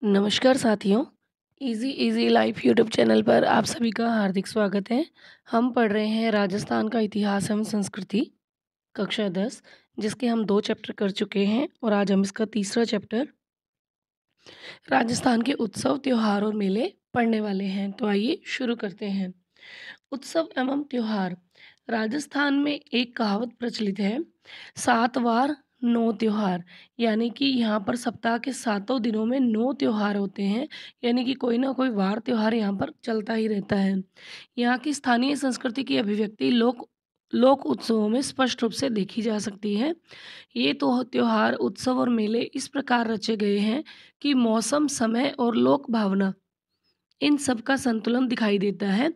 नमस्कार साथियों। Easy easy life YouTube channel पर आप सभी का हार्दिक स्वागत है। हम पढ़ रहे हैं राजस्थान का इतिहास एवं संस्कृति कक्षा 10, जिसके हम 2 चैप्टर कर चुके हैं और आज हम इसका तीसरा चैप्टर राजस्थान के उत्सव त्योहार और मेले पढ़ने वाले हैं। तो आइए शुरू करते हैं। उत्सव एवं त्योहार। राजस्थान में एक कहावत प्रचलित है, 7 वार 9 त्योहार। यानी कि यहाँ पर सप्ताह के 7 दिनों में 9 त्योहार होते हैं। यानी कि कोई ना कोई वार त्योहार यहाँ पर चलता ही रहता है। यहाँ की स्थानीय संस्कृति की अभिव्यक्ति लोक लोक उत्सवों में स्पष्ट रूप से देखी जा सकती है। ये तो त्योहार, उत्सव और मेले इस प्रकार रचे गए हैं कि मौसम, समय और लोक भावना इन सब का संतुलन दिखाई देता है।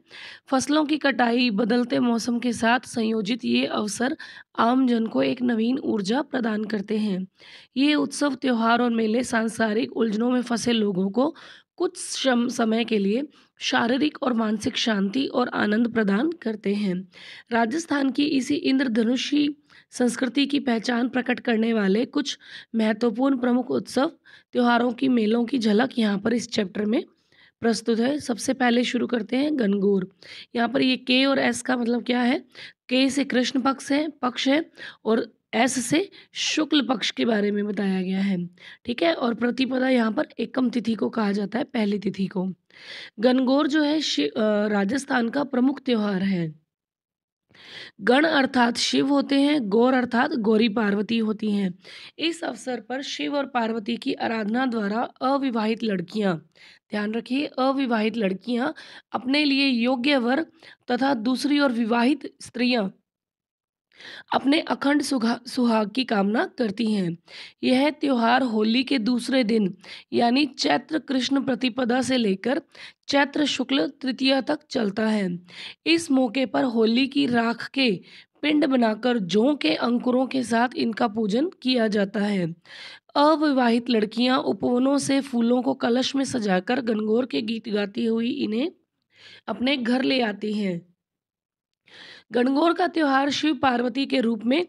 फसलों की कटाई, बदलते मौसम के साथ संयोजित ये अवसर आम जन को एक नवीन ऊर्जा प्रदान करते हैं। ये उत्सव, त्योहार और मेले सांसारिक उलझनों में फंसे लोगों को कुछ समय के लिए शारीरिक और मानसिक शांति और आनंद प्रदान करते हैं। राजस्थान की इसी इंद्रधनुषी संस्कृति की पहचान प्रकट करने वाले कुछ महत्वपूर्ण प्रमुख उत्सव, त्योहारों की, मेलों की झलक यहाँ पर इस चैप्टर में प्रस्तुत है। सबसे पहले शुरू करते हैं गणगौर। यहाँ पर ये के और एस का मतलब क्या है? के से कृष्ण पक्ष है और एस से शुक्ल पक्ष के बारे में बताया गया है। ठीक है। और प्रतिपदा यहाँ पर एकम तिथि को कहा जाता है, पहली तिथि को। गणगौर जो है राजस्थान का प्रमुख त्योहार है। गण अर्थात शिव होते हैं, गौर अर्थात गौरी पार्वती होती हैं। इस अवसर पर शिव और पार्वती की आराधना द्वारा अविवाहित लड़कियां, ध्यान रखिए, अविवाहित लड़कियां अपने लिए योग्य वर तथा दूसरी ओर विवाहित स्त्रियां अपने अखंड सुहाग की कामना करती हैं। यह त्योहार होली के दूसरे दिन यानी चैत्र कृष्ण प्रतिपदा से लेकर चैत्र शुक्ल तृतीया तक चलता है। इस मौके पर होली की राख के पिंड बनाकर जौ के अंकुरों के साथ इनका पूजन किया जाता है। अविवाहित लड़कियां उपवनों से फूलों को कलश में सजाकर गणगौर के गीत गाती हुई इन्हें अपने घर ले आती हैं। गणगौर का त्योहार शिव पार्वती के रूप में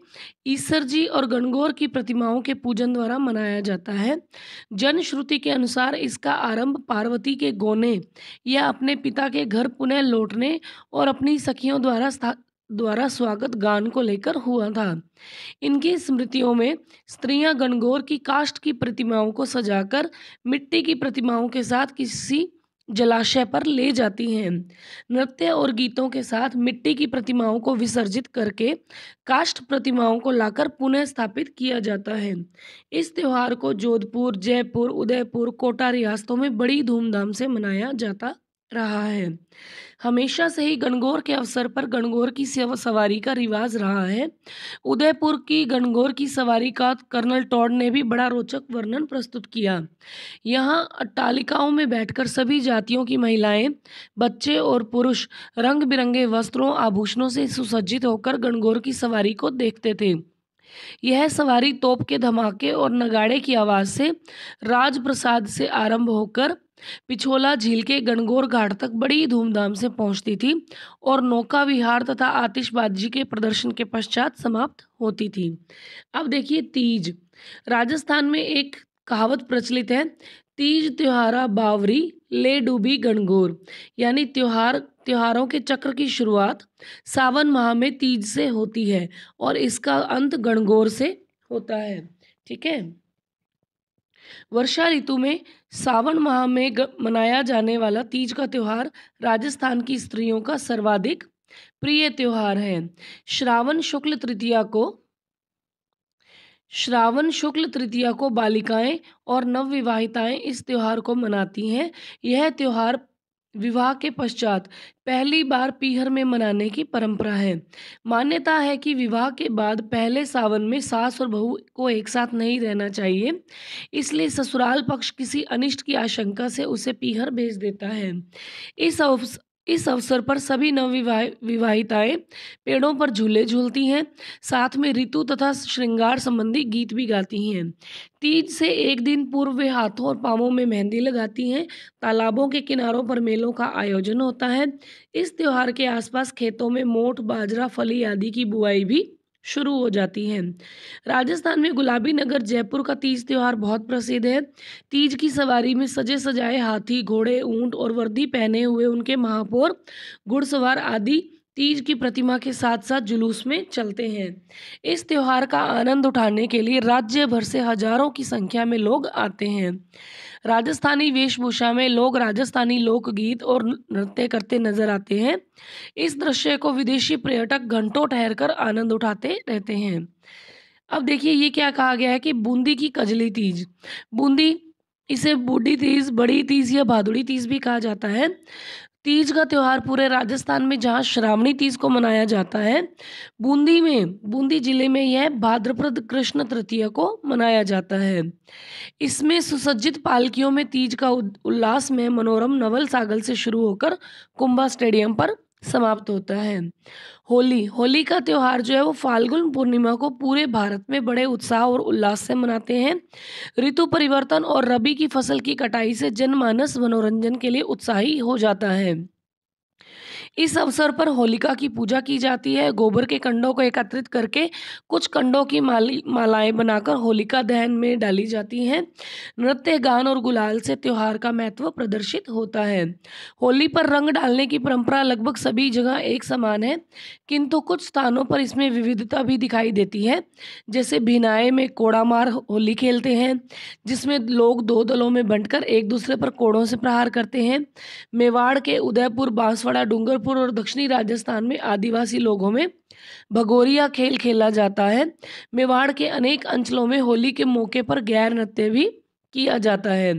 ईसर जी और गणगौर की प्रतिमाओं के पूजन द्वारा मनाया जाता है। जनश्रुति के अनुसार इसका आरंभ पार्वती के गोने या अपने पिता के घर पुनः लौटने और अपनी सखियों द्वारा स्वागत गान को लेकर हुआ था। इनकी स्मृतियों में स्त्रियां गणगौर की काष्ठ की प्रतिमाओं को सजाकर मिट्टी की प्रतिमाओं के साथ किसी जलाशय पर ले जाती हैं। नृत्य और गीतों के साथ मिट्टी की प्रतिमाओं को विसर्जित करके काष्ठ प्रतिमाओं को लाकर पुनः स्थापित किया जाता है। इस त्योहार को जोधपुर, जयपुर, उदयपुर, कोटा रियासतों में बड़ी धूमधाम से मनाया जाता रहा है। हमेशा से ही गणगौर के अवसर पर गणगौर की सवारी का रिवाज रहा है। उदयपुर की गणगौर की सवारी का कर्नल टॉड ने भी बड़ा रोचक वर्णन प्रस्तुत किया। यहाँ अट्टालिकाओं में बैठकर सभी जातियों की महिलाएं, बच्चे और पुरुष रंग बिरंगे वस्त्रों, आभूषणों से सुसज्जित होकर गणगौर की सवारी को देखते थे। यह सवारी तोप के धमाके और नगाड़े की आवाज से राजप्रसाद से आरंभ होकर पिछोला झील के गणगौर घाट तक बड़ी धूमधाम से पहुंचती थी और नौका विहार तथा आतिशबाजी के प्रदर्शन के पश्चात समाप्त होती थी। अब देखिए तीज। राजस्थान में एक कहावत प्रचलित है, तीज त्योहारा बावरी ले डूबी गणगौर। यानी त्योहारों के चक्र की शुरुआत सावन माह में तीज से होती है और इसका अंत गणगौर से होता है। ठीक है। वर्षा ऋतु में सावन माह में मनाया जाने वाला तीज का त्योहार राजस्थान की स्त्रियों का सर्वाधिक प्रिय त्योहार है। श्रावण शुक्ल तृतीया को बालिकाएं और नवविवाहिताएं इस त्योहार को मनाती हैं। यह त्योहार विवाह के पश्चात पहली बार पीहर में मनाने की परंपरा है। मान्यता है कि विवाह के बाद पहले सावन में सास और बहू को एक साथ नहीं रहना चाहिए, इसलिए ससुराल पक्ष किसी अनिष्ट की आशंका से उसे पीहर भेज देता है। इस अवसर पर सभी विवाहिताएं पेड़ों पर झूले झूलती हैं, साथ में ऋतु तथा श्रृंगार संबंधी गीत भी गाती हैं। तीज से एक दिन पूर्व वे हाथों और पांवों में मेहंदी लगाती हैं। तालाबों के किनारों पर मेलों का आयोजन होता है। इस त्योहार के आसपास खेतों में मोठ, बाजरा, फली आदि की बुआई भी शुरू हो जाती हैं। राजस्थान में गुलाबी नगर जयपुर का तीज त्योहार बहुत प्रसिद्ध है। तीज की सवारी में सजे सजाए हाथी, घोड़े, ऊंट और वर्दी पहने हुए उनके महापौर, घुड़सवार आदि तीज की प्रतिमा के साथ साथ जुलूस में चलते हैं। इस त्योहार का आनंद उठाने के लिए राज्य भर से हजारों की संख्या में लोग आते हैं। राजस्थानी वेशभूषा में लोग राजस्थानी लोकगीत और नृत्य करते नजर आते हैं। इस दृश्य को विदेशी पर्यटक घंटों ठहरकर आनंद उठाते रहते हैं। अब देखिए ये क्या कहा गया है कि बूंदी की कजली तीज। बूंदी, इसे बूढ़ी तीज, बड़ी तीज या भादुड़ी तीज भी कहा जाता है। तीज का त्योहार पूरे राजस्थान में जहाँ श्रावणी तीज को मनाया जाता है, बूंदी जिले में यह भाद्रपद कृष्ण तृतीया को मनाया जाता है। इसमें सुसज्जित पालकियों में तीज का उल्लास में मनोरम नवल सागल से शुरू होकर कुंभा स्टेडियम पर समाप्त होता है। होली का त्योहार जो है वो फाल्गुन पूर्णिमा को पूरे भारत में बड़े उत्साह और उल्लास से मनाते हैं। ऋतु परिवर्तन और रबी की फसल की कटाई से जनमानस मनोरंजन के लिए उत्साही हो जाता है। इस अवसर पर होलिका की पूजा की जाती है। गोबर के कंडों को एकत्रित करके कुछ कंडों की मालाएं बनाकर होलिका दहन में डाली जाती हैं। नृत्य, गान और गुलाल से त्योहार का महत्व प्रदर्शित होता है। होली पर रंग डालने की परंपरा लगभग सभी जगह एक समान है, किंतु कुछ स्थानों पर इसमें विविधता भी दिखाई देती है। जैसे भिनाए में कोड़ामार होली खेलते हैं, जिसमें लोग दो दलों में बंटकर एक दूसरे पर कोड़ों से प्रहार करते हैं। मेवाड़ के उदयपुर, बांसवाड़ा, डूंगरपुर और दक्षिणी राजस्थान में आदिवासी लोगों में भगोरिया खेल खेला जाता है। मेवाड़ के अनेक अंचलों में होली के मौके पर गैर नृत्य भी किया जाता है।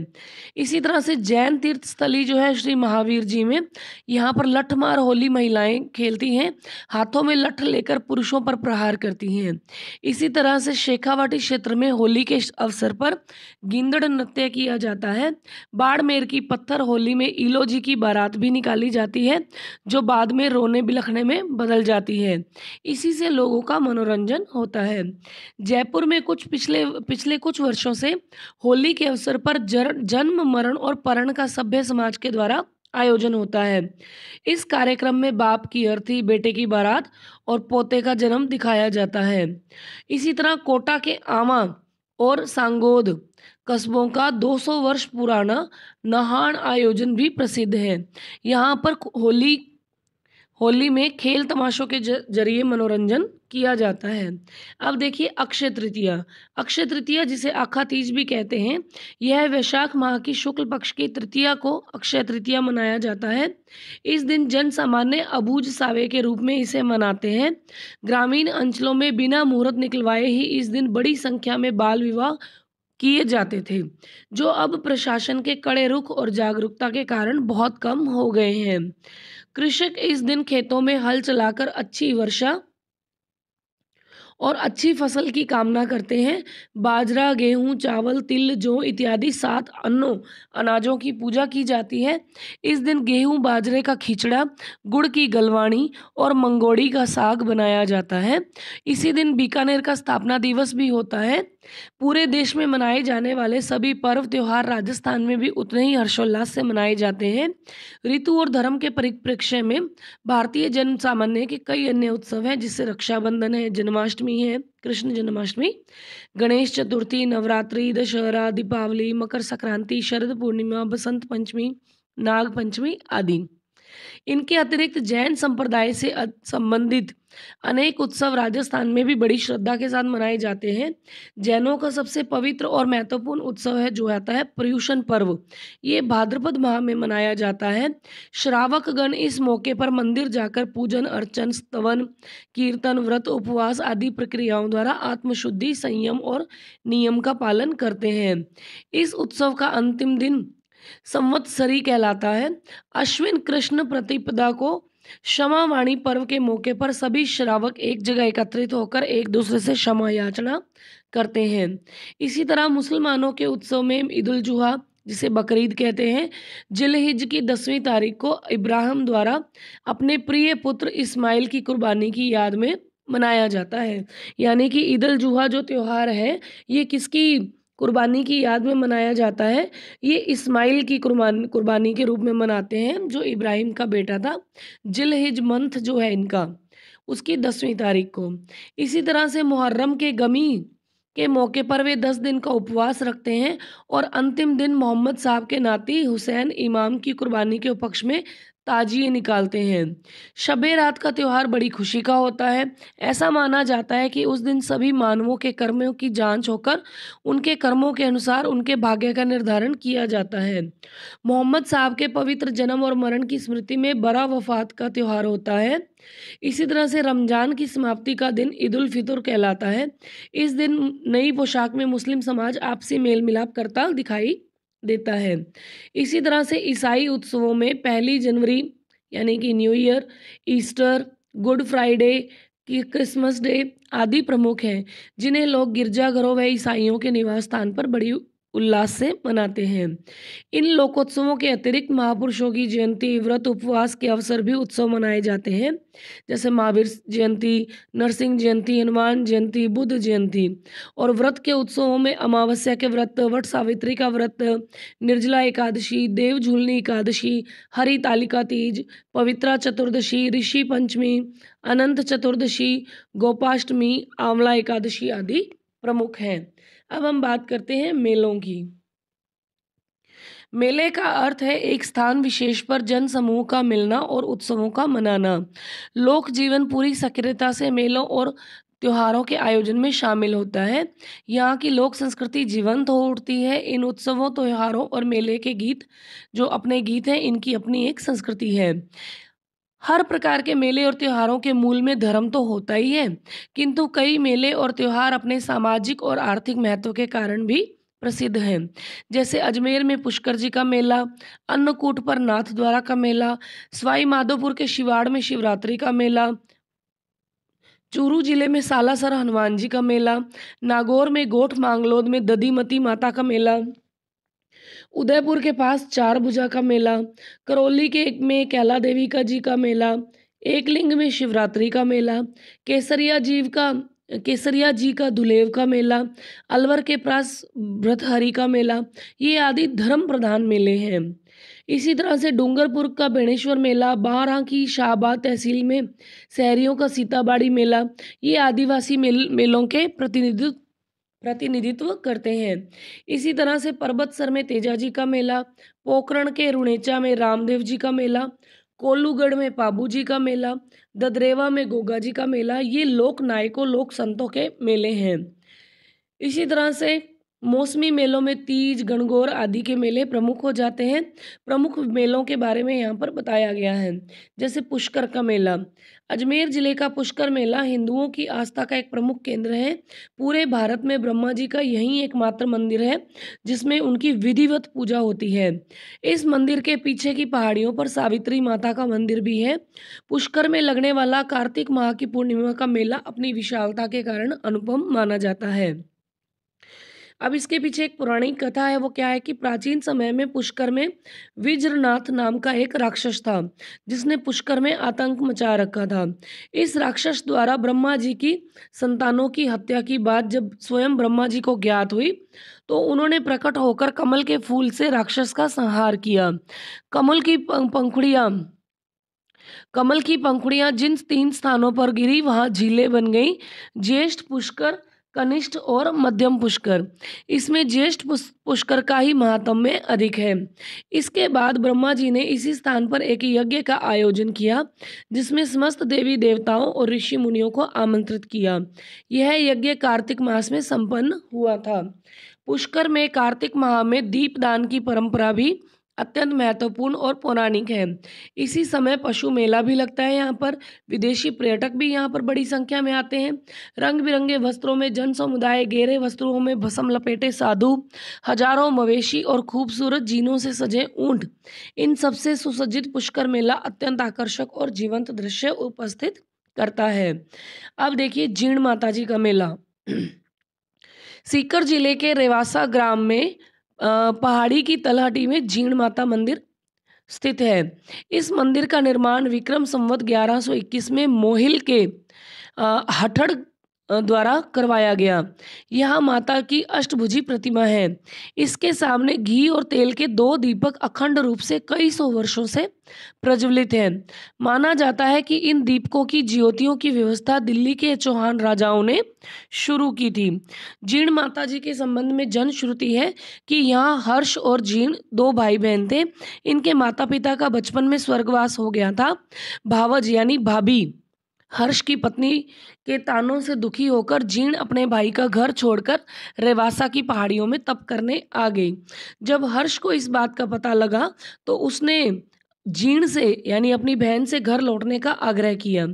इसी तरह से जैन तीर्थ स्थली जो है श्री महावीर जी में, यहाँ पर लठमार होली महिलाएं खेलती हैं, हाथों में लठ लेकर पुरुषों पर प्रहार करती हैं। इसी तरह से शेखावाटी क्षेत्र में होली के अवसर पर गिंदड़ नृत्य किया जाता है। बाड़मेर की पत्थर होली में ईलो जी की बारात भी निकाली जाती है, जो बाद में रोने बिलखने में बदल जाती है। इसी से लोगों का मनोरंजन होता है। जयपुर में पिछले कुछ वर्षों से होली के अवसर पर जन्म, मरण और परण का सभ्य समाज के द्वारा आयोजन होता है। इस कार्यक्रम में बाप की अर्थी, बेटे की बारात और पोते का जन्म दिखाया जाता है। इसी तरह कोटा के आमा और सांगोद कस्बों का 200 वर्ष पुराना नहान आयोजन भी प्रसिद्ध है। यहाँ पर होली में खेल तमाशों के जरिए मनोरंजन किया जाता है। अब देखिए अक्षय तृतीया। अक्षय तृतीया, जिसे आखा तीज भी कहते हैं, यह वैशाख माह की शुक्ल पक्ष की तृतीया को अक्षय तृतीया मनाया जाता है। इस दिन जन सामान्य अबूझ सावे के रूप में इसे मनाते हैं। ग्रामीण अंचलों में बिना मुहूर्त निकलवाए ही इस दिन बड़ी संख्या में बाल विवाह किए जाते थे, जो अब प्रशासन के कड़े रुख और जागरूकता के कारण बहुत कम हो गए हैं। कृषक इस दिन खेतों में हल चलाकर अच्छी वर्षा और अच्छी फसल की कामना करते हैं। बाजरा, गेहूं, चावल, तिल, जौ इत्यादि 7 अनाजों की पूजा की जाती है। इस दिन गेहूं, बाजरे का खिचड़ा, गुड़ की गलवाणी और मंगोड़ी का साग बनाया जाता है। इसी दिन बीकानेर का स्थापना दिवस भी होता है। पूरे देश में मनाए जाने वाले सभी पर्व त्योहार राजस्थान में भी उतने ही हर्षोल्लास से मनाए जाते हैं। ऋतु और धर्म के परिप्रेक्ष्य में भारतीय जन सामान्य के कई अन्य उत्सव हैं, जिससे रक्षाबंधन है, जन्माष्टमी है, कृष्ण जन्माष्टमी, गणेश चतुर्थी, नवरात्रि, दशहरा, दीपावली, मकर संक्रांति, शरद पूर्णिमा, बसंत पंचमी, नाग पंचमी आदि। इनके अतिरिक्त जैन संप्रदाय से संबंधित अनेक उत्सव राजस्थान में भी बड़ी श्रद्धा के साथ मनाए जाते हैं। जैनों का सबसे पवित्र और महत्वपूर्ण उत्सव है जो आता है पर्युषण पर्व। ये भाद्रपद माह में मनाया जाता है। श्रावक गण इस मौके पर मंदिर जाकर पूजन अर्चन, स्तवन, कीर्तन, व्रत, उपवास आदि प्रक्रियाओं द्वारा आत्मशुद्धि, संयम और नियम का पालन करते हैं। इस उत्सव का अंतिम दिन संवत्सरी कहलाता है। अश्विन कृष्ण प्रतिपदा को क्षमावाणी पर्व के मौके पर सभी श्रावक एक जगह एकत्रित होकर एक दूसरे से क्षमा याचना करते हैं। इसी तरह मुसलमानों के उत्सव में ईद उल जुहा, जिसे बकरीद कहते हैं, जिलहिज की 10वीं तारीख को इब्राहिम द्वारा अपने प्रिय पुत्र इस्माइल की कुर्बानी की याद में मनाया जाता है। यानी कि ईद उल जुहा जो त्योहार है, ये किसकी कुर्बानी की याद में मनाया जाता है? ये इस्माइल की कुर्बानी के रूप में मनाते हैं, जो इब्राहिम का बेटा था। जिलहिज मंथ जो है इनका, उसकी 10वीं तारीख को। इसी तरह से मुहर्रम के गमी के मौके पर वे 10 दिन का उपवास रखते हैं और अंतिम दिन मोहम्मद साहब के नाती हुसैन इमाम की कुर्बानी के उपलक्ष्य में ताजिए निकालते हैं। शबे रात का त्योहार बड़ी खुशी का होता है। ऐसा माना जाता है कि उस दिन सभी मानवों के कर्मों की जांच होकर उनके कर्मों के अनुसार उनके भाग्य का निर्धारण किया जाता है। मोहम्मद साहब के पवित्र जन्म और मरण की स्मृति में बरा वफात का त्योहार होता है। इसी तरह से रमजान की समाप्ति का दिन ईद उल फितर कहलाता है। इस दिन नई पोशाक में मुस्लिम समाज आपसी मेल मिलाप करता दिखाई देता है। इसी तरह से ईसाई उत्सवों में 1 जनवरी यानी कि new year, Easter, good Friday की क्रिसमस डे आदि प्रमुख हैं, जिन्हें लोग गिरजाघरों व ईसाइयों के निवास स्थान पर बड़ी उल्लास से मनाते हैं। इन लोकोत्सवों के अतिरिक्त महापुरुषों की जयंती, व्रत, उपवास के अवसर भी उत्सव मनाए जाते हैं, जैसे महावीर जयंती, नरसिंह जयंती, हनुमान जयंती, बुद्ध जयंती। और व्रत के उत्सवों में अमावस्या के व्रत, वट सावित्री का व्रत, निर्जला एकादशी, देव झूलनी एकादशी, हरि तालिका तीज, पवित्रा चतुर्दशी, ऋषि पंचमी, अनंत चतुर्दशी, गोपाष्टमी, आंवला एकादशी आदि प्रमुख हैं। अब हम बात करते हैं मेलों की। मेले का अर्थ है एक स्थान विशेष पर जन समूह का मिलना और उत्सवों का मनाना। लोक जीवन पूरी सक्रियता से मेलों और त्योहारों के आयोजन में शामिल होता है। यहाँ की लोक संस्कृति जीवंत हो उठती है। इन उत्सवों, त्योहारों और मेले के गीत जो अपने गीत हैं, इनकी अपनी एक संस्कृति है। हर प्रकार के मेले और त्योहारों के मूल में धर्म तो होता ही है, किंतु कई मेले और त्योहार अपने सामाजिक और आर्थिक महत्व के कारण भी प्रसिद्ध हैं। जैसे अजमेर में पुष्कर जी का मेला, अन्नकूट पर नाथ द्वारा का मेला, सवाई माधोपुर के शिवाड़ में शिवरात्रि का मेला, चूरू जिले में सालासर हनुमान जी का मेला, नागौर में गोठ मांगलोद में दधीमती माता का मेला, उदयपुर के पास चार भुजा का मेला, करौली के में कैला देवी का जी का मेला, एकलिंग में शिवरात्रि का मेला, केसरिया जी का दुलेव का मेला, अलवर के पास भ्रतहरि का मेला, ये आदि धर्म प्रधान मेले हैं। इसी तरह से डूंगरपुर का बेणेश्वर मेला, बारां की शाहबाद तहसील में शहरियों का सीताबाड़ी मेला, ये आदिवासी मेलों के प्रतिनिधित्व करते हैं। इसी तरह से परबतसर में तेजाजी का मेला, पोखरण के रुणेचा में रामदेव जी का मेला, कोल्लूगढ़ में पाबू जी का मेला, ददरेवा में गोगा जी का मेला, ये लोक नायकों, लोक संतों के मेले हैं। इसी तरह से मौसमी मेलों में तीज, गणगौर आदि के मेले प्रमुख हो जाते हैं। प्रमुख मेलों के बारे में यहाँ पर बताया गया है। जैसे पुष्कर का मेला, अजमेर जिले का पुष्कर मेला हिंदुओं की आस्था का एक प्रमुख केंद्र है। पूरे भारत में ब्रह्मा जी का यही एकमात्र मंदिर है जिसमें उनकी विधिवत पूजा होती है। इस मंदिर के पीछे की पहाड़ियों पर सावित्री माता का मंदिर भी है। पुष्कर में लगने वाला कार्तिक माह की पूर्णिमा का मेला अपनी विशालता के कारण अनुपम माना जाता है। अब इसके पीछे एक पौराणिक कथा है। वो क्या है कि प्राचीन समय में पुष्कर में विज्रनाथ नाम का एक राक्षस था, जिसने पुष्कर में आतंक मचा रखा था। इस राक्षस द्वारा ब्रह्मा जी की संतानों की हत्या की बात जब स्वयं ब्रह्मा जी को ज्ञात हुई, तो उन्होंने प्रकट होकर कमल के फूल से राक्षस का संहार किया। कमल की पंखुड़ियां जिन 3 स्थानों पर गिरी, वहां झीलें बन गई। ज्येष्ठ पुष्कर, कनिष्ठ और मध्यम पुष्कर। इसमें ज्येष्ठ पुष्कर का ही महात्म्य अधिक है। इसके बाद ब्रह्मा जी ने इसी स्थान पर एक यज्ञ का आयोजन किया, जिसमें समस्त देवी देवताओं और ऋषि मुनियों को आमंत्रित किया। यह यज्ञ कार्तिक मास में संपन्न हुआ था। पुष्कर में कार्तिक माह में दीपदान की परंपरा भी अत्यंत महत्वपूर्ण और पौराणिक है। इसी समय पशु मेला भी लगता है। यहाँ पर विदेशी पर्यटक भी यहाँ पर बड़ी संख्या में आते हैं। रंग बिरंगे वस्त्रों में जन समुदाय, गहरे वस्त्रों में भस्म लपेटे साधु, हजारों मवेशी और खूबसूरत जीनों से सजे ऊंट, इन सबसे सुसज्जित पुष्कर मेला अत्यंत आकर्षक और जीवंत दृश्य उपस्थित करता है। अब देखिए जीण माता जी का मेला। सीकर जिले के रेवासा ग्राम में पहाड़ी की तलहटी में जीण माता मंदिर स्थित है। इस मंदिर का निर्माण विक्रम संवत 1121 में मोहिल के हठड़ द्वारा करवाया गया। यहाँ माता की अष्टभुजी प्रतिमा है। इसके सामने घी और तेल के 2 दीपक अखंड रूप से कई सौ वर्षों से प्रज्वलित हैं। माना जाता है कि इन दीपकों की ज्योतियों की व्यवस्था दिल्ली के चौहान राजाओं ने शुरू की थी। जीर्ण माता जी के संबंध में जनश्रुति है कि यहाँ हर्ष और जीर्ण 2 भाई बहन थे। इनके माता पिता का बचपन में स्वर्गवास हो गया था। भावज यानी भाभी हर्ष की पत्नी के तानों से दुखी होकर जीर्ण अपने भाई का घर छोड़कर रेवासा की पहाड़ियों में तप करने आ गई। जब हर्ष को इस बात का पता लगा तो उसने जीर्ण से यानी अपनी बहन से घर लौटने का आग्रह किया।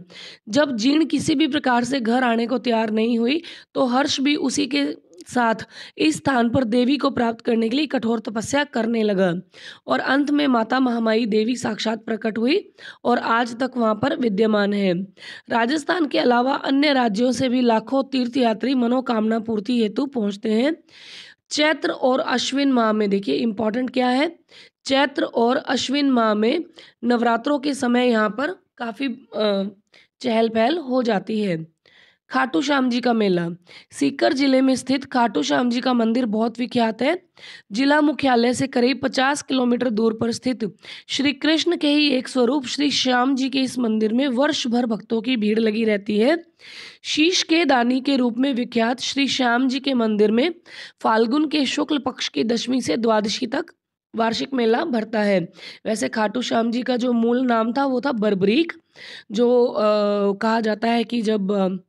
जब जीर्ण किसी भी प्रकार से घर आने को तैयार नहीं हुई तो हर्ष भी उसी के साथ इस स्थान पर देवी को प्राप्त करने के लिए कठोर तपस्या करने लगा और अंत में माता महामाई देवी साक्षात प्रकट हुई और आज तक वहां पर विद्यमान है। राजस्थान के अलावा अन्य राज्यों से भी लाखों तीर्थयात्री मनोकामना पूर्ति हेतु पहुंचते हैं। चैत्र और अश्विन माह में देखिए इंपॉर्टेंट क्या है, चैत्र और अश्विन माह में नवरात्रों के समय यहाँ पर काफ़ी चहल पहल हो जाती है। खाटू श्याम जी का मेला सीकर जिले में स्थित खाटू श्याम जी का मंदिर बहुत विख्यात है। जिला मुख्यालय से करीब 50 किलोमीटर दूर पर स्थित श्री कृष्ण के ही एक स्वरूप श्री श्याम जी के इस मंदिर में वर्ष भर भक्तों की भीड़ लगी रहती है। शीश के दानी के रूप में विख्यात श्री श्याम जी के मंदिर में फाल्गुन के शुक्ल पक्ष की दशमी से द्वादशी तक वार्षिक मेला भरता है। वैसे खाटू श्याम जी का जो मूल नाम था वो था बरबरीक, जो कहा जाता है कि जब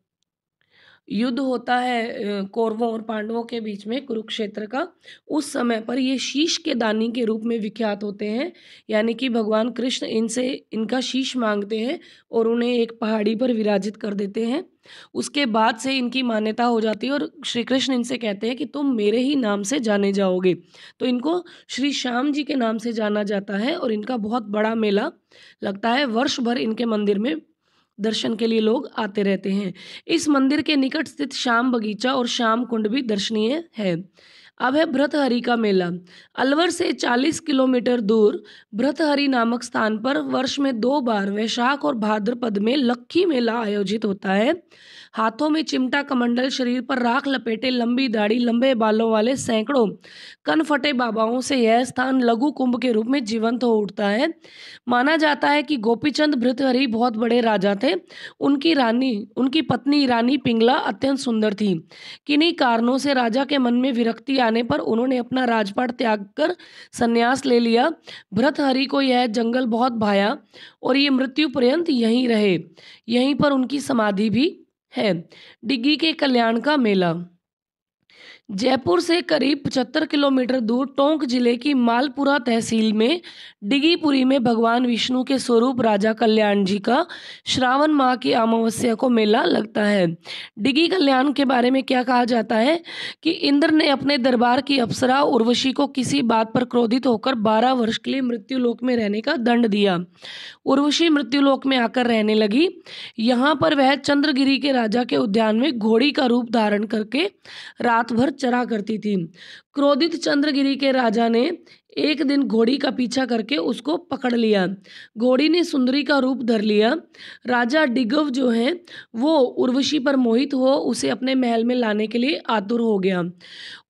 युद्ध होता है कौरवों और पांडवों के बीच में कुरुक्षेत्र का, उस समय पर ये शीश के दानी के रूप में विख्यात होते हैं। यानी कि भगवान कृष्ण इनसे इनका शीश मांगते हैं और उन्हें एक पहाड़ी पर विराजित कर देते हैं। उसके बाद से इनकी मान्यता हो जाती है और श्री कृष्ण इनसे कहते हैं कि तुम मेरे ही नाम से जाने जाओगे। तो इनको श्री श्याम जी के नाम से जाना जाता है और इनका बहुत बड़ा मेला लगता है। वर्ष भर इनके मंदिर में दर्शन के लिए लोग आते रहते हैं। इस मंदिर के निकट स्थित श्याम बगीचा और श्याम कुंड भी दर्शनीय है। अब है भृतहरि का मेला। अलवर से 40 किलोमीटर दूर भृतहरि नामक स्थान पर वर्ष में 2 बार वैशाख और भाद्रपद में लक्खी मेला आयोजित होता है। हाथों में चिमटा कमंडल, शरीर पर राख लपेटे, लंबी दाढ़ी, लंबे बालों वाले सैकड़ों कनफटे बाबाओं से यह स्थान लघु कुंभ के रूप में जीवंत हो उठता है। माना जाता है कि गोपीचंद भृतहरि बहुत बड़े राजा थे। उनकी पत्नी रानी पिंगला अत्यंत सुंदर थी। किन्हीं कारणों से राजा के मन में विरक्ति आने पर उन्होंने अपना राजपाट त्याग कर संन्यास ले लिया। भृतहरि को यह जंगल बहुत भाया और ये मृत्यु पर्यंत यहीं रहे। यहीं पर उनकी समाधि भी है। डिग्गी के कल्याण का मेला जयपुर से करीब 75 किलोमीटर दूर टोंक जिले की मालपुरा तहसील में डिगीपुरी में भगवान विष्णु के स्वरूप राजा कल्याण जी का श्रावण माह की अमावस्या को मेला लगता है। डिगी कल्याण के बारे में क्या कहा जाता है कि इंद्र ने अपने दरबार की अप्सरा उर्वशी को किसी बात पर क्रोधित होकर 12 वर्ष के लिए मृत्युलोक में रहने का दंड दिया। उर्वशी मृत्युलोक में आकर रहने लगी। यहाँ पर वह चंद्रगिरी के राजा के उद्यान में घोड़ी का रूप धारण करके रात भर चरा करती थी। क्रोधित चंद्रगिरी के राजा ने एक दिन घोड़ी का पीछा करके उसको पकड़ लिया। घोड़ी ने सुंदरी का रूप धर लिया। राजा डिगव जो है वो उर्वशी पर मोहित हो उसे अपने महल में लाने के लिए आतुर हो गया।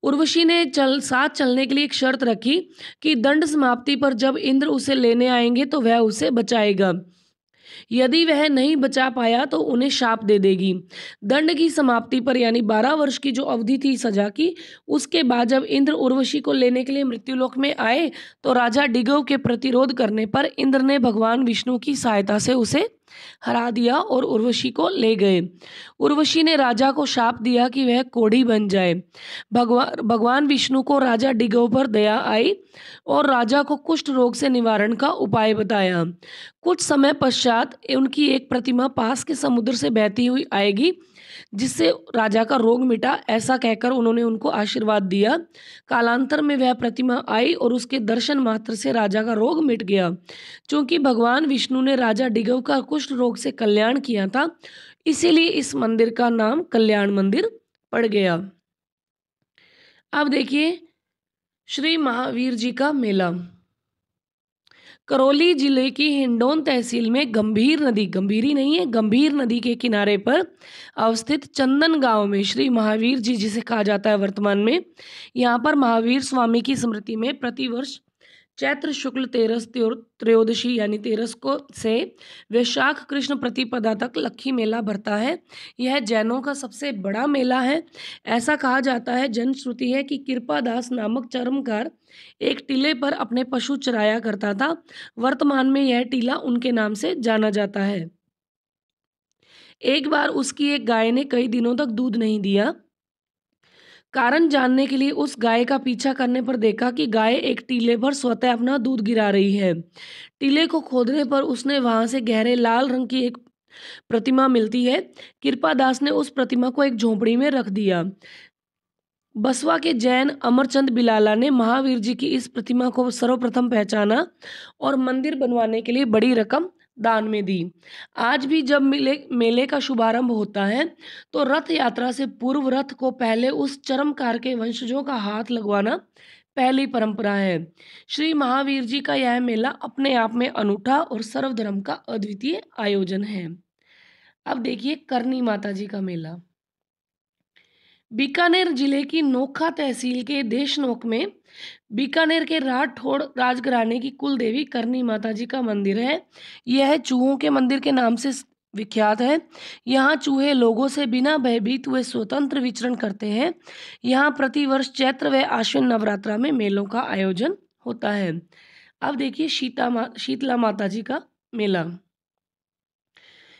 उर्वशी ने साथ चलने के लिए एक शर्त रखी कि दंड समाप्ति पर जब इंद्र उसे लेने आएंगे तो वह उसे बचाएगा। यदि वह नहीं बचा पाया तो उन्हें शाप दे देगी। दंड की समाप्ति पर यानी 12 वर्ष की जो अवधि थी सजा की, उसके बाद जब इंद्र उर्वशी को लेने के लिए मृत्युलोक में आए तो राजा डिगव के प्रतिरोध करने पर इंद्र ने भगवान विष्णु की सहायता से उसे हरा दिया और उर्वशी को ले गए। उर्वशी ने राजा को शाप दिया कि वह कोढ़ी बन जाए। भगवान विष्णु को राजा डिगव पर दया आई और राजा को कुष्ठ रोग से निवारण का उपाय बताया। कुछ समय पश्चात उनकी एक प्रतिमा पास के समुद्र से बहती हुई आएगी जिससे राजा का रोग मिटा, ऐसा कहकर उन्होंने उनको आशीर्वाद दिया। कालांतर में वह प्रतिमा आई और उसके दर्शन मात्र से राजा का रोग मिट गया। क्योंकि भगवान विष्णु ने राजा डिगव का कुष्ठ रोग से कल्याण किया था, इसीलिए इस मंदिर का नाम कल्याण मंदिर पड़ गया। अब देखिए श्री महावीर जी का मेला। करौली जिले की हिंडौन तहसील में गंभीर नदी, गंभीरी नहीं है, गंभीर नदी के किनारे पर अवस्थित चंदन गांव में श्री महावीर जी, जिसे कहा जाता है वर्तमान में, यहाँ पर महावीर स्वामी की स्मृति में प्रतिवर्ष चैत्र शुक्ल तेरस त्रयोदशी यानी तेरस को से वैशाख कृष्ण प्रतिपदा तक लक्खी मेला भरता है। यह जैनों का सबसे बड़ा मेला है। ऐसा कहा जाता है, जनश्रुति है कि कृपादास नामक चर्मकार एक टीले पर अपने पशु चराया करता था। वर्तमान में यह टीला उनके नाम से जाना जाता है। एक बार उसकी एक गाय ने कई दिनों तक दूध नहीं दिया। कारण जानने के लिए उस गाय का पीछा करने पर देखा कि गाय एक टीले पर स्वतः अपना दूध गिरा रही है। टीले को खोदने पर उसने वहां से गहरे लाल रंग की एक प्रतिमा मिलती है। कृपादास ने उस प्रतिमा को एक झोंपड़ी में रख दिया। बसवा के जैन अमरचंद बिलाला ने महावीर जी की इस प्रतिमा को सर्वप्रथम पहचाना और मंदिर बनवाने के लिए बड़ी रकम दान में दी। आज भी जब मेले का शुभारंभ होता है तो रथ यात्रा से पूर्व रथ को पहले उस चर्मकार के वंशजों का हाथ लगवाना पहली परंपरा है। श्री महावीर जी का यह मेला अपने आप में अनूठा और सर्वधर्म का अद्वितीय आयोजन है। अब देखिए करनी माता जी का मेला। बीकानेर जिले की नोखा तहसील के देशनोक में बीकानेर के राठौड़ राजघराने की कुल देवी करनी माता जी का मंदिर है। यह चूहों के मंदिर के नाम से विख्यात है। यहाँ चूहे लोगों से बिना भयभीत हुए स्वतंत्र विचरण करते हैं। यहाँ प्रतिवर्ष चैत्र व आश्विन नवरात्रा में मेलों का आयोजन होता है। अब देखिए शीतला माता जी का मेला।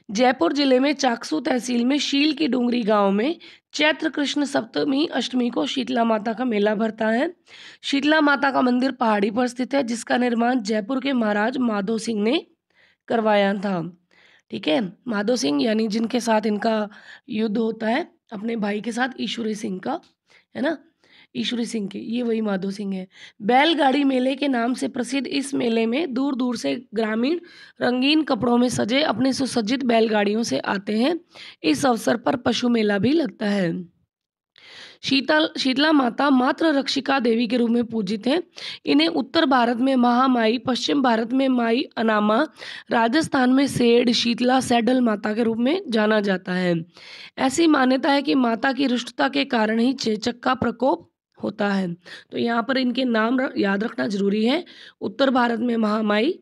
जयपुर जिले में चाकसू तहसील में शील की डूंगरी गांव में चैत्र कृष्ण सप्तमी अष्टमी को शीतला माता का मेला भरता है। शीतला माता का मंदिर पहाड़ी पर स्थित है, जिसका निर्माण जयपुर के महाराज माधो सिंह ने करवाया था। ठीक है, माधो सिंह यानी जिनके साथ इनका युद्ध होता है अपने भाई के साथ, ईश्वरी सिंह का, है ना, ईश्वरी सिंह के, ये वही माधो सिंह है। बैलगाड़ी मेले के नाम से प्रसिद्ध इस मेले में दूर दूर से ग्रामीण रंगीन कपड़ों में सजे अपने सुसज्जित बैलगाड़ियों से आते हैं। इस अवसर पर पशु मेला भी लगता है। शीतला माता मात्र रक्षिका देवी के रूप में पूजित हैं। इन्हें उत्तर भारत में महामाई, पश्चिम भारत में माई अनामा, राजस्थान में सेड शीतला सैडल माता के रूप में जाना जाता है। ऐसी मान्यता है कि माता की रुष्टता के कारण ही चेचक का प्रकोप होता है। तो यहाँ पर इनके नाम याद रखना जरूरी है। उत्तर भारत में महामाई,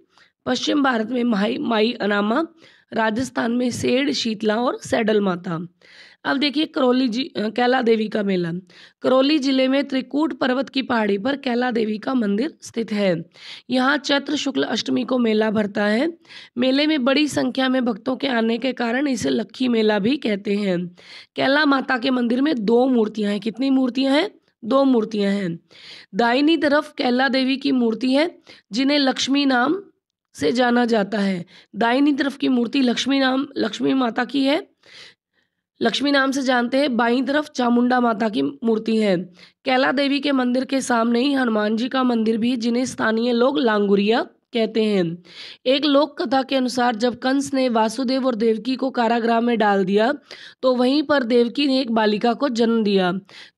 पश्चिम भारत में माई अनामा, राजस्थान में सेड शीतला और सैडल माता। अब देखिए कैला देवी का मेला। करौली जिले में त्रिकूट पर्वत की पहाड़ी पर कैला देवी का मंदिर स्थित है। यहाँ चैत्र शुक्ल अष्टमी को मेला भरता है। मेले में बड़ी संख्या में भक्तों के आने के कारण इसे लक्खी मेला भी कहते हैं। कैला माता के मंदिर में 2 मूर्तियां हैं। कितनी मूर्तियां हैं? 2 मूर्तियां हैं। दाहिनी तरफ कैला देवी की मूर्ति है, जिन्हें लक्ष्मी नाम से जाना जाता है। दाहिनी तरफ की मूर्ति लक्ष्मी माता की है, लक्ष्मी नाम से जानते हैं। बाईं तरफ चामुंडा माता की मूर्ति है। कैला देवी के मंदिर के सामने ही हनुमान जी का मंदिर भी, जिन्हें स्थानीय लोग लांगुरिया कहते हैं। एक लोक कथा के अनुसार जब कंस ने वासुदेव और देवकी को कारागृह में डाल दिया तो वहीं पर देवकी ने एक बालिका को जन्म दिया।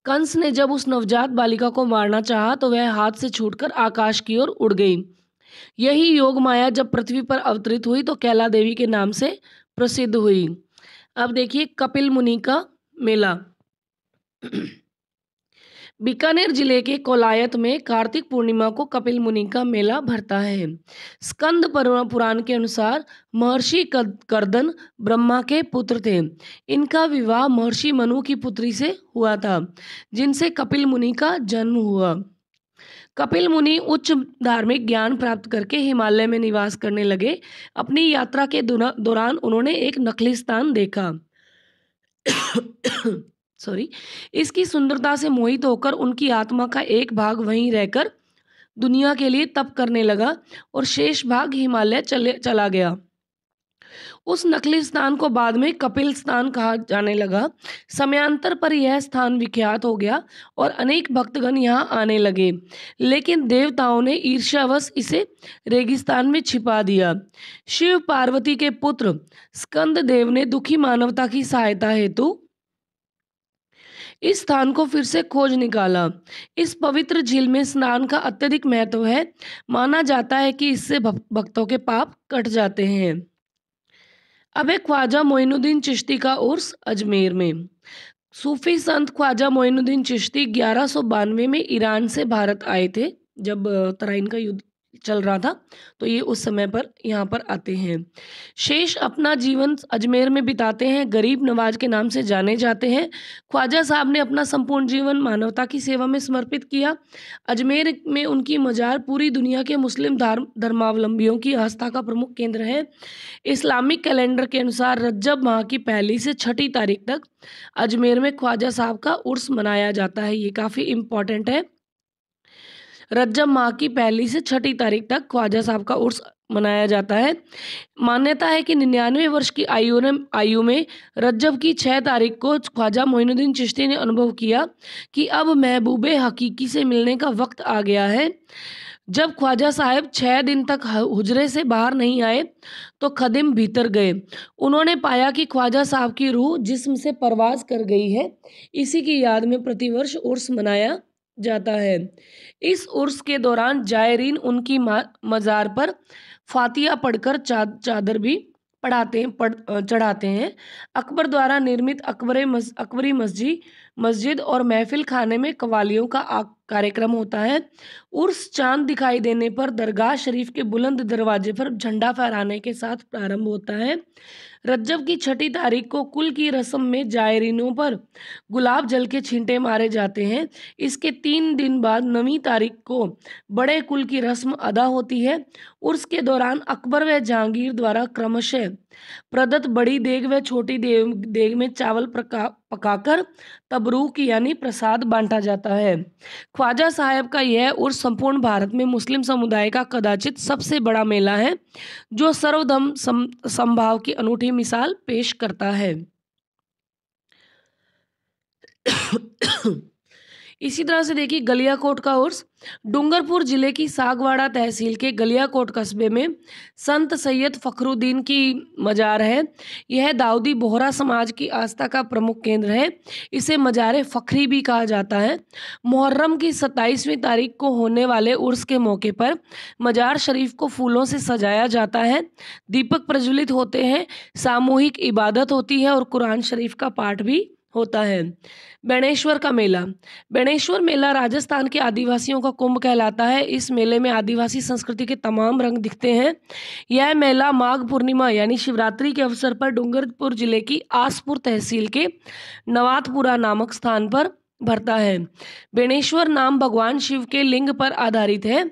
कंस ने जब उस नवजात बालिका को मारना चाहा तो वह हाथ से छूटकर आकाश की ओर उड़ गई। यही योग माया जब पृथ्वी पर अवतरित हुई तो कैला देवी के नाम से प्रसिद्ध हुई। अब देखिए कपिल मुनि का मेला। बीकानेर जिले के कोलायत में कार्तिक पूर्णिमा को कपिल मुनि का मेला भरता है। स्कंद पुराण के अनुसार महर्षि कर्दन ब्रह्मा के पुत्र थे। इनका विवाह महर्षि मनु की पुत्री से हुआ था, जिनसे कपिल मुनि का जन्म हुआ। कपिल मुनि उच्च धार्मिक ज्ञान प्राप्त करके हिमालय में निवास करने लगे। अपनी यात्रा के दौरान उन्होंने एक नकली स्थान देखा। सॉरी, इसकी सुंदरता से मोहित होकर उनकी आत्मा का एक भाग वहीं रहकर दुनिया के लिए तप करने लगा और शेष भाग हिमालय चला गया। उस नकली स्थान को बाद में कपिल स्थान कहा जाने लगा। समयांतर पर यह स्थान विख्यात हो गया और अनेक भक्तगण यहाँ आने लगे, लेकिन देवताओं ने ईर्ष्यावश इसे रेगिस्तान में छिपा दिया। शिव पार्वती के पुत्र स्कंद देव ने दुखी मानवता की सहायता हेतु इस स्थान को फिर से खोज निकाला। इस पवित्र झील में स्नान का अत्यधिक महत्व है। माना जाता है कि इससे भक्तों के पाप कट जाते हैं। अब है ख्वाजा मोइनुद्दीन चिश्ती का उर्स अजमेर में। सूफी संत ख्वाजा मोइनुद्दीन चिश्ती 1192 में ईरान से भारत आए थे। जब तराइन का युद्ध चल रहा था तो ये उस समय पर यहाँ पर आते हैं। शेष अपना जीवन अजमेर में बिताते हैं। गरीब नवाज के नाम से जाने जाते हैं। ख्वाजा साहब ने अपना संपूर्ण जीवन मानवता की सेवा में समर्पित किया। अजमेर में उनकी मजार पूरी दुनिया के मुस्लिम धर्मावलंबियों की आस्था का प्रमुख केंद्र है। इस्लामिक कैलेंडर के अनुसार रज्जब माह की पहली से छठी तारीख तक अजमेर में ख्वाजा साहब का उर्स मनाया जाता है। ये काफ़ी इम्पोर्टेंट है। रज्जब माह की पहली से छठी तारीख तक ख्वाजा साहब का उर्स मनाया जाता है। मान्यता है कि 99 वर्ष की आयु में रज्जब की 6 तारीख को ख्वाजा मोइनुद्दीन चिश्ती ने अनुभव किया कि अब महबूबे हकीकी से मिलने का वक्त आ गया है। जब ख्वाजा साहब 6 दिन तक हुजरे से बाहर नहीं आए तो खदिम भीतर गए। उन्होंने पाया कि ख्वाजा साहब की रूह जिस्म से परवाज कर गई है। इसी की याद में प्रतिवर्ष उर्स मनाया जाता है। इस उर्स के दौरान जायरीन उनकी मज़ार पर फातिया पढ़कर चादर भी चढ़ाते हैं। अकबर द्वारा निर्मित अकबरी मस्जिद और महफिल खाने में कवालियों का कार्यक्रम होता है। उर्स चांद दिखाई देने पर दरगाह शरीफ के बुलंद दरवाजे पर झंडा फहराने के साथ प्रारंभ होता है। रज्जब की छठी तारीख को कुल की रस्म में जायरीनों पर गुलाब जल के छींटे मारे जाते हैं। इसके 3 दिन बाद 9वीं तारीख को बड़े कुल की रस्म अदा होती है। उर्स के दौरान अकबर व जहांगीर द्वारा क्रमशः प्रदत्त बड़ी देग व छोटी देग में चावल पकाकर तबरूक यानी प्रसाद बांटा जाता है। ख्वाजा साहब का यह उर्स संपूर्ण भारत में मुस्लिम समुदाय का कदाचित सबसे बड़ा मेला है, जो सर्वधर्म समभाव की अनूठी मिसाल पेश करता है। इसी तरह से देखिए गलियाकोट का उर्स। डूंगरपुर जिले की सागवाड़ा तहसील के गलियाकोट कस्बे में संत सैयद फखरुद्दीन की मजार है। यह दाऊदी बोहरा समाज की आस्था का प्रमुख केंद्र है। इसे मजार फखरी भी कहा जाता है। मुहर्रम की 27वीं तारीख को होने वाले उर्स के मौके पर मजार शरीफ को फूलों से सजाया जाता है। दीपक प्रज्वलित होते हैं, सामूहिक इबादत होती है और कुरान शरीफ का पाठ भी होता है। बेणेश्वर का मेला। बेणेश्वर मेला राजस्थान के आदिवासियों का कुंभ कहलाता है। इस मेले में आदिवासी संस्कृति के तमाम रंग दिखते हैं। यह मेला माघ पूर्णिमा यानी शिवरात्रि के अवसर पर डूंगरपुर जिले की आसपुर तहसील के नवातपुरा नामक स्थान पर भरता है। बेणेश्वर नाम भगवान शिव के लिंग पर आधारित है।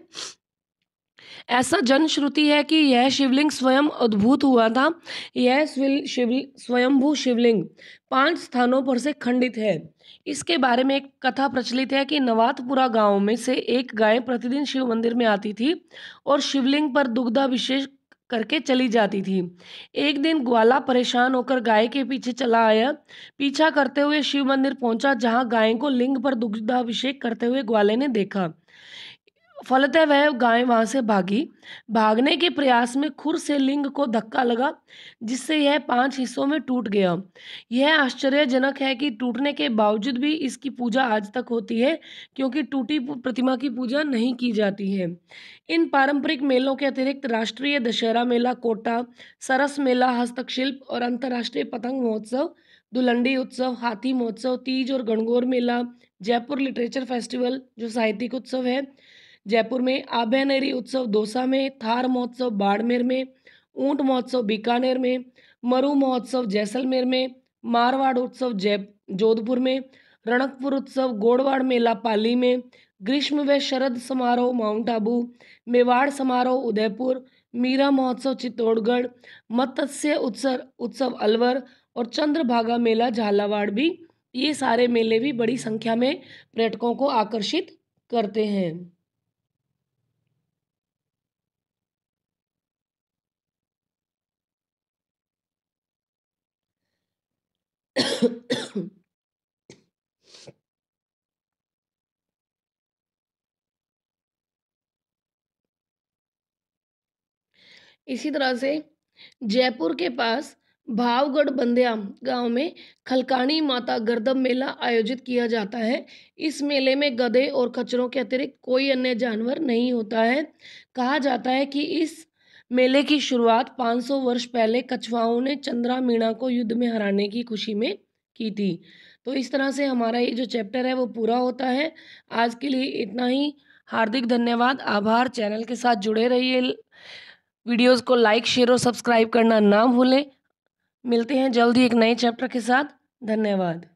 ऐसा जनश्रुति है कि यह शिवलिंग स्वयं उद्भूत हुआ था। यह स्वयंभू शिवलिंग 5 स्थानों पर से खंडित है। इसके बारे में एक कथा प्रचलित है कि नवातपुरा गांव में से एक गाय प्रतिदिन शिव मंदिर में आती थी और शिवलिंग पर दुग्धाभिषेक करके चली जाती थी। एक दिन ग्वाला परेशान होकर गाय के पीछे चला आया। पीछा करते हुए शिव मंदिर पहुंचा, जहां गाय को लिंग पर दुग्धाभिषेक करते हुए ग्वाले ने देखा। फलतः वह गाय वहां से भागी। भागने के प्रयास में खुर से लिंग को धक्का लगा, जिससे यह 5 हिस्सों में टूट गया। यह आश्चर्यजनक है कि टूटने के बावजूद भी इसकी पूजा आज तक होती है, क्योंकि टूटी प्रतिमा की पूजा नहीं की जाती है। इन पारंपरिक मेलों के अतिरिक्त राष्ट्रीय दशहरा मेला, कोटा सरस मेला, हस्तशिल्प और अंतर्राष्ट्रीय पतंग महोत्सव, धुलंडी उत्सव, हाथी महोत्सव, तीज और गणगौर मेला, जयपुर लिटरेचर फेस्टिवल जो साहित्यिक उत्सव है जयपुर में, आभ्यनरी उत्सव दौसा में, थार महोत्सव बाड़मेर में, ऊंट महोत्सव बीकानेर में, मरु महोत्सव जैसलमेर में, मारवाड़ उत्सव जोधपुर में, रणकपुर उत्सव, गोड़वाड़ मेला पाली में, ग्रीष्म व शरद समारोह माउंट आबू, मेवाड़ समारोह उदयपुर, मीरा महोत्सव चित्तौड़गढ़, मत्स्य उत्सव अलवर और चंद्रभागा मेला झालावाड़ भी। ये सारे मेले भी बड़ी संख्या में पर्यटकों को आकर्षित करते हैं। इसी तरह से जयपुर के पास भावगढ़ बंदेया गांव में खलकानी माता गर्दभ मेला आयोजित किया जाता है। इस मेले में गधे और खच्चरों के अतिरिक्त कोई अन्य जानवर नहीं होता है। कहा जाता है कि इस मेले की शुरुआत 500 वर्ष पहले कछवाओं ने चंद्रा मीणा को युद्ध में हराने की खुशी में की थी। तो इस तरह से हमारा ये जो चैप्टर है वो पूरा होता है। आज के लिए इतना ही। हार्दिक धन्यवाद, आभार। चैनल के साथ जुड़े रहिए। वीडियोस को लाइक, शेयर और सब्सक्राइब करना ना भूलें। मिलते हैं जल्द ही एक नए चैप्टर के साथ। धन्यवाद।